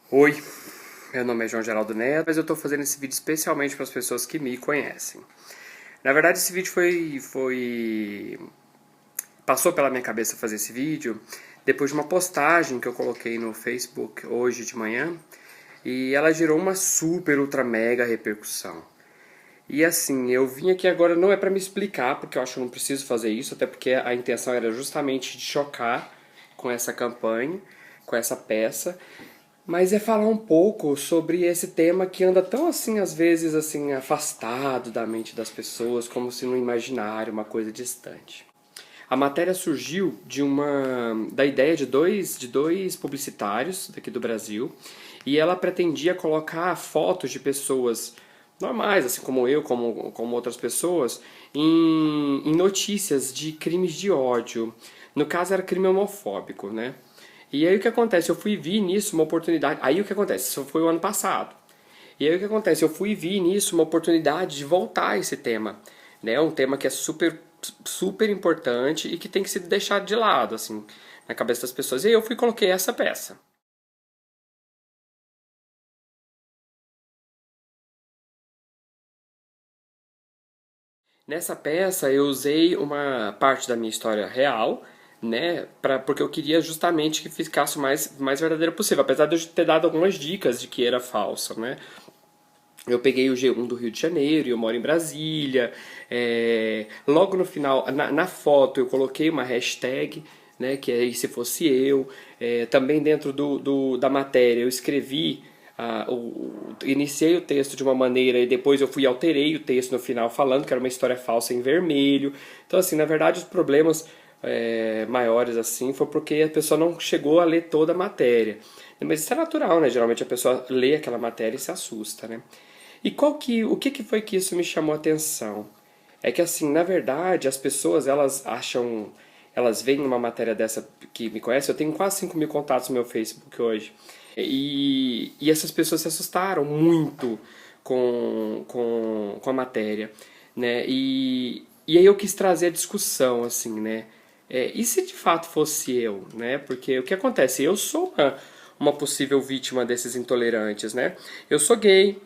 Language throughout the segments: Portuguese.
Oi, meu nome é João Geraldo Neto, mas eu estou fazendo esse vídeo especialmente para as pessoas que me conhecem. Na verdade, esse vídeo passou pela minha cabeça fazer esse vídeo depois de uma postagem que eu coloquei no Facebook hoje de manhã e ela gerou uma super ultra mega repercussão. E assim, eu vim aqui agora não é para me explicar, porque eu acho que eu não preciso fazer isso, até porque a intenção era justamente de chocar com essa campanha, com essa peça, mas é falar um pouco sobre esse tema que anda tão assim, às vezes, assim, afastado da mente das pessoas, como se no imaginário, uma coisa distante. A matéria surgiu da ideia de dois publicitários daqui do Brasil, e ela pretendia colocar fotos de pessoas normais, assim como eu, como outras pessoas, em notícias de crimes de ódio. No caso era crime homofóbico, né? E aí o que acontece? Eu fui ver nisso uma oportunidade. Aí o que acontece? Isso foi o ano passado. E aí o que acontece? Eu fui ver nisso uma oportunidade de voltar a esse tema, né? Um tema que é super importante e que tem que ser deixado de lado, assim, na cabeça das pessoas. E aí eu fui e coloquei essa peça. Nessa peça eu usei uma parte da minha história real, né, porque eu queria justamente que ficasse o mais verdadeiro possível, apesar de eu ter dado algumas dicas de que era falsa, né. Eu peguei o G1 do Rio de Janeiro e eu moro em Brasília. Logo no final, na foto, eu coloquei uma hashtag, né, que é "e se fosse eu". Também dentro da matéria, eu escrevi, iniciei o texto de uma maneira e depois eu fui e alterei o texto no final, falando que era uma história falsa em vermelho. Então, assim, na verdade, os problemas maiores assim foi porque a pessoa não chegou a ler toda a matéria. Mas isso é natural, né? Geralmente a pessoa lê aquela matéria e se assusta, né? E o que foi que isso me chamou a atenção? É que assim, na verdade, as pessoas elas veem uma matéria dessa que me conhece, eu tenho quase 5.000 contatos no meu Facebook hoje. E essas pessoas se assustaram muito com a matéria, né? E aí eu quis trazer a discussão, assim, né? E se de fato fosse eu, né? Porque o que acontece? Eu sou uma possível vítima desses intolerantes, né? Eu sou gay,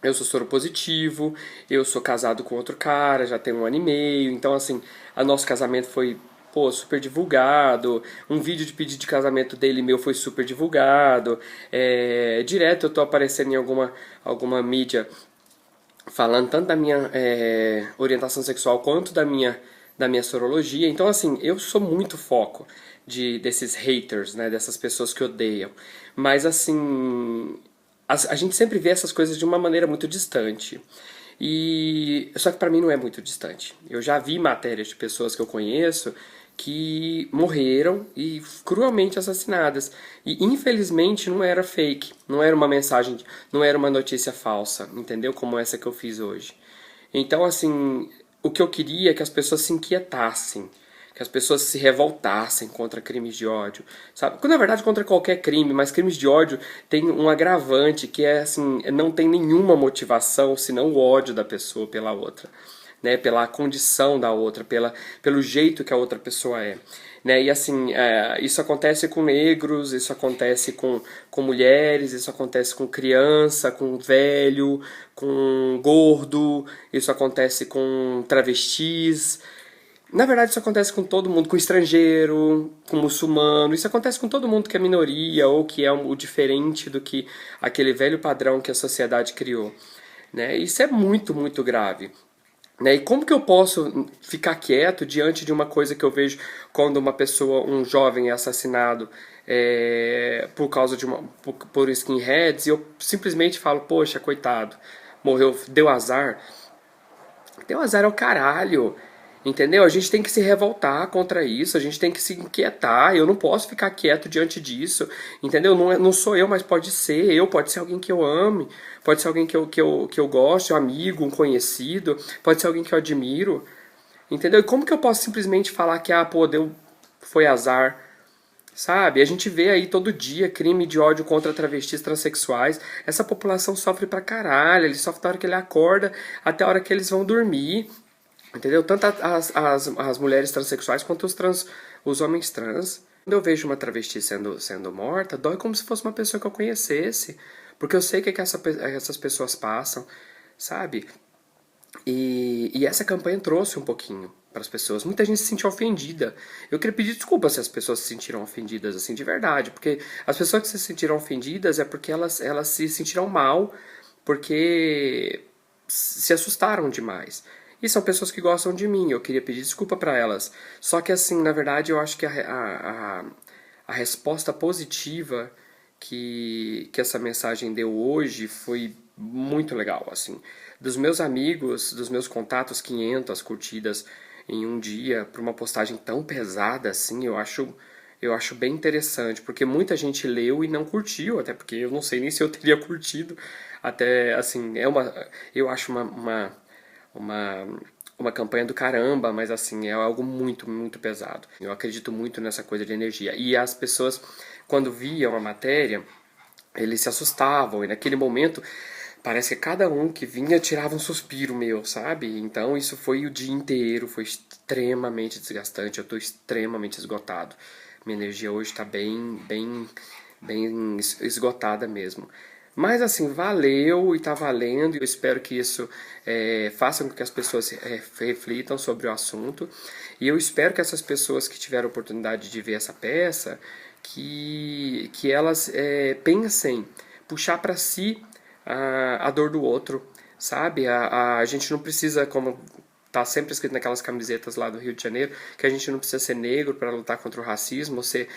eu sou soropositivo, eu sou casado com outro cara, já tem 1 ano e meio, então assim, o nosso casamento foi, pô, super divulgado, um vídeo de pedido de casamento dele e meu foi super divulgado, direto eu tô aparecendo em alguma mídia falando tanto da minha orientação sexual quanto da minha sorologia. Então, assim, eu sou muito foco desses haters, né, dessas pessoas que odeiam. Mas, assim, a gente sempre vê essas coisas de uma maneira muito distante. Só que para mim não é muito distante. Eu já vi matérias de pessoas que eu conheço que morreram e cruelmente assassinadas. E infelizmente não era fake, não era uma mensagem, não era uma notícia falsa, entendeu? Como essa que eu fiz hoje. Então, assim, o que eu queria é que as pessoas se inquietassem, que as pessoas se revoltassem contra crimes de ódio, sabe? Na verdade, contra qualquer crime, mas crimes de ódio tem um agravante que é assim, não tem nenhuma motivação senão o ódio da pessoa pela outra, né? Pela condição da outra, pelo jeito que a outra pessoa é. Né? E assim, isso acontece com negros, isso acontece com mulheres, isso acontece com criança, com velho, com gordo, isso acontece com travestis. Na verdade, isso acontece com todo mundo, com estrangeiro, com muçulmano, isso acontece com todo mundo que é minoria ou que é o diferente do que aquele velho padrão que a sociedade criou. Né? Isso é muito, muito grave. Né? E como que eu posso ficar quieto diante de uma coisa que eu vejo quando uma pessoa, um jovem é assassinado por causa por skinheads e eu simplesmente falo, poxa, coitado, morreu, deu azar. Deu azar ao caralho. Entendeu? A gente tem que se revoltar contra isso, a gente tem que se inquietar. Eu não posso ficar quieto diante disso. Entendeu? Não sou eu, mas pode ser eu, pode ser alguém que eu ame, pode ser alguém que eu goste, um amigo, um conhecido, pode ser alguém que eu admiro. Entendeu? E como que eu posso simplesmente falar que, pô, foi azar? Sabe? A gente vê aí todo dia crime de ódio contra travestis transexuais. Essa população sofre pra caralho. Ele sofre da hora que ele acorda até a hora que eles vão dormir. Entendeu? Tanto as mulheres transexuais quanto os homens trans. Quando eu vejo uma travesti sendo morta, dói como se fosse uma pessoa que eu conhecesse, porque eu sei o que essas pessoas passam, sabe? E essa campanha trouxe um pouquinho para as pessoas. Muita gente se sentiu ofendida. Eu queria pedir desculpa se as pessoas se sentiram ofendidas, assim, de verdade. Porque as pessoas que se sentiram ofendidas é porque elas se sentiram mal, porque se assustaram demais. E são pessoas que gostam de mim, eu queria pedir desculpa para elas. Só que, assim, na verdade, eu acho que a resposta positiva que essa mensagem deu hoje foi muito legal, assim. Dos meus amigos, dos meus contatos, 500 curtidas em um dia para uma postagem tão pesada assim, eu acho bem interessante, porque muita gente leu e não curtiu, até porque eu não sei nem se eu teria curtido. Até, assim, eu acho uma, uma campanha do caramba, mas assim, é algo muito, muito pesado. Eu acredito muito nessa coisa de energia. E as pessoas, quando viam a matéria, eles se assustavam, e naquele momento parece que cada um que vinha tirava um suspiro meu, sabe? Então isso foi o dia inteiro, foi extremamente desgastante, eu estou extremamente esgotado. Minha energia hoje está bem esgotada mesmo. Mas assim, valeu e tá valendo, e eu espero que isso faça com que as pessoas reflitam sobre o assunto. E eu espero que essas pessoas que tiveram a oportunidade de ver essa peça, que elas pensem, puxar para si a dor do outro, sabe? A gente não precisa, como tá sempre escrito naquelas camisetas lá do Rio de Janeiro, que a gente não precisa ser negro para lutar contra o racismo, ou ser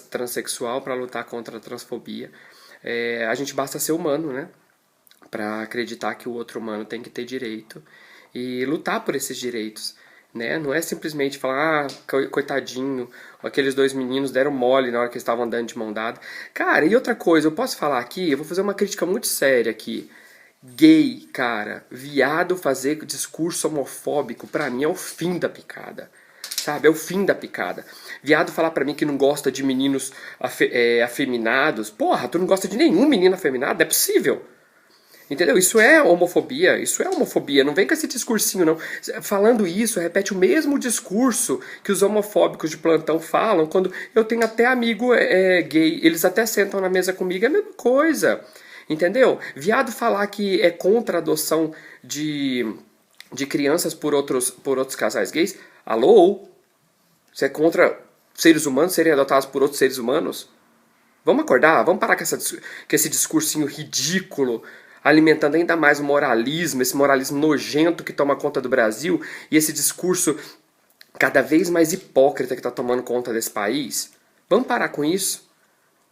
transexual para lutar contra a transfobia. A gente basta ser humano, né? Para acreditar que o outro humano tem que ter direito e lutar por esses direitos. Né? Não é simplesmente falar, coitadinho, aqueles dois meninos deram mole na hora que eles estavam andando de mão dada. Cara, e outra coisa, eu posso falar aqui, eu vou fazer uma crítica muito séria aqui. Gay, cara, viado fazer discurso homofóbico, pra mim é o fim da picada. Sabe, é o fim da picada. Viado falar pra mim que não gosta de meninos afeminados. Porra, tu não gosta de nenhum menino afeminado? É possível. Entendeu? Isso é homofobia, isso é homofobia. Não vem com esse discursinho, não. Falando isso, repete o mesmo discurso que os homofóbicos de plantão falam quando eu tenho até amigo gay. Eles até sentam na mesa comigo, é a mesma coisa. Entendeu? Viado falar que é contra a adoção de crianças por outros casais gays. Alô? Você é contra seres humanos serem adotados por outros seres humanos? Vamos acordar? Vamos parar com esse discursinho ridículo, alimentando ainda mais o moralismo, esse moralismo nojento que toma conta do Brasil e esse discurso cada vez mais hipócrita que está tomando conta desse país. Vamos parar com isso,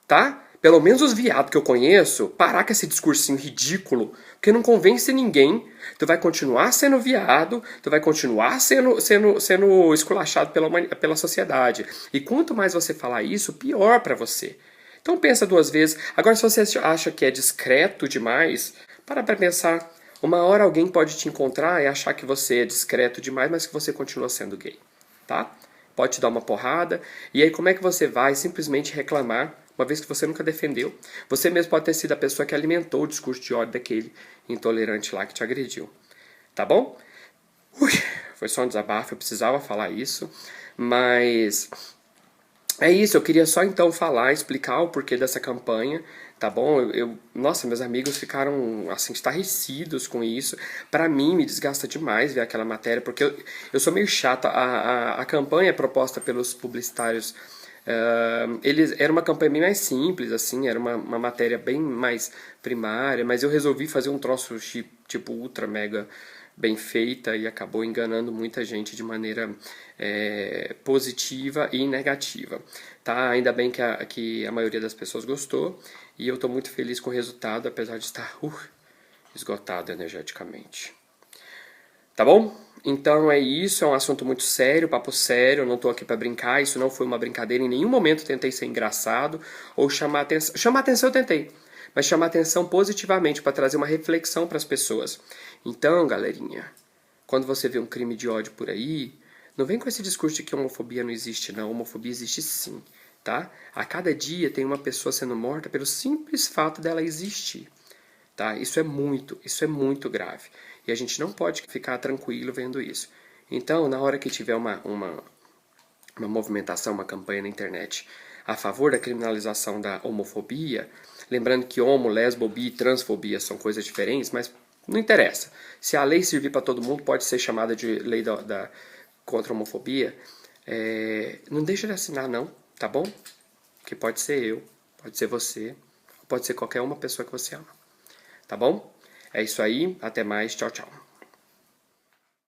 tá? Pelo menos os viados que eu conheço, parar com esse discursinho ridículo, porque não convence ninguém. Tu vai continuar sendo viado, tu vai continuar sendo esculachado pela sociedade. E quanto mais você falar isso, pior pra você. Então pensa duas vezes. Agora, se você acha que é discreto demais, para pra pensar. Uma hora alguém pode te encontrar e achar que você é discreto demais, mas que você continua sendo gay, tá? Pode te dar uma porrada. E aí como é que você vai simplesmente reclamar, uma vez que você nunca defendeu? Você mesmo pode ter sido a pessoa que alimentou o discurso de ódio daquele intolerante lá que te agrediu. Tá bom? Foi só um desabafo, eu precisava falar isso. Mas é isso, eu queria só então falar, explicar o porquê dessa campanha, tá bom? Nossa, meus amigos ficaram assim estarrecidos com isso. Pra mim me desgasta demais ver aquela matéria, porque eu sou meio chata. A campanha proposta pelos publicitários, era uma campanha bem mais simples, assim, era uma matéria bem mais primária, mas eu resolvi fazer um troço tipo ultra mega bem feita e acabou enganando muita gente de maneira positiva e negativa. Tá? Ainda bem que a maioria das pessoas gostou e eu estou muito feliz com o resultado, apesar de estar esgotado energeticamente. Tá bom? Então é isso, é um assunto muito sério, papo sério, eu não tô aqui pra brincar, isso não foi uma brincadeira, em nenhum momento tentei ser engraçado ou chamar atenção. Chamar atenção eu tentei, mas chamar atenção positivamente para trazer uma reflexão para as pessoas. Então, galerinha, quando você vê um crime de ódio por aí, não vem com esse discurso de que homofobia não existe, não. Homofobia existe sim, tá? A cada dia tem uma pessoa sendo morta pelo simples fato dela existir, tá? Isso é muito grave. E a gente não pode ficar tranquilo vendo isso. Então, na hora que tiver uma movimentação, uma campanha na internet a favor da criminalização da homofobia, lembrando que homo, lesbo, bi e transfobia são coisas diferentes, mas não interessa. Se a lei servir para todo mundo, pode ser chamada de lei contra a homofobia. Não deixa de assinar, não, tá bom? Que pode ser eu, pode ser você, pode ser qualquer uma pessoa que você ama. Tá bom? É isso aí, até mais, tchau, tchau.